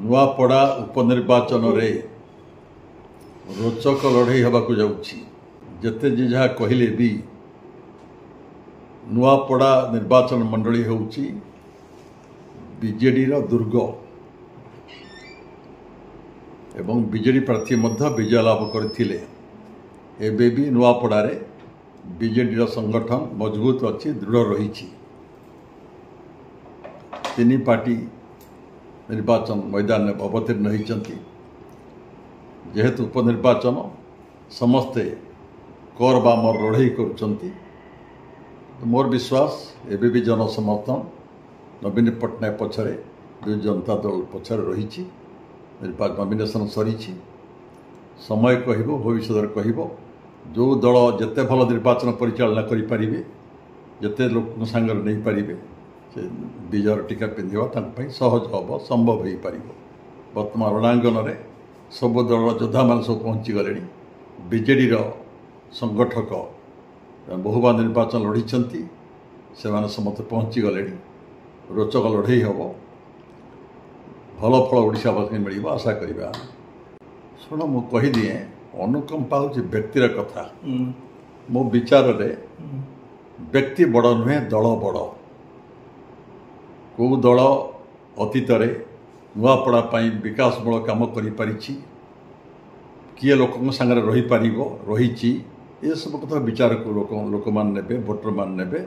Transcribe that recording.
नुआपड़ा उपनिर्वाचन रे रोचक लड़ई होबाकु जाउछि। जेते जे जहाँ कहले भी नुआपड़ा निर्वाचन मंडली होउछि बीजेडी रो दुर्ग एवं बीजेडी प्रार्थी मध्य विजय लाभ करथिले। एबे भी नुआपड़ा रे बीजेडी रो संगठन मजबूत अच्छी दृढ़ रही। तीन पार्टी निर्वाचन मैदान में अवतीर्ण होती। जेहेतु उपनिर्वाचन समस्ते कर बामर लड़ई कर मोर विश्वास एबे भी जनसमर्थन नवीन पट्टनायक पछरे विजु जनता दल पछरे रही। निर्वाचन नॉमिनेशन सरी समय कहब भविष्य कहब जो दल जिते भल निर्वाचन परिचालना करें जिते लोक सांगे नहीं पारे से विजयर टीका पिंधा सहज हम संभव हो पार। वर्तमान रणांगन में सब दल योद्धा मान सब पहुँची गले। बीजेडी संगठक बहुबार निर्वाचन लड़ी से समस्त पहुँची गले। रोचक लड़ई हम भल फल ओडावासी मिल आशा करवा। शुण मु कहीदिए अनुकंपा हूँ व्यक्तिर कथा। मो विचार रे व्यक्ति बड़ नुहे दल बड़। कौ दल अतीत नुआपड़ा विकासमूलक काम कर किए लोक सागर रही ये सब कथा विचार को लोक मान ने भोटर मान ने।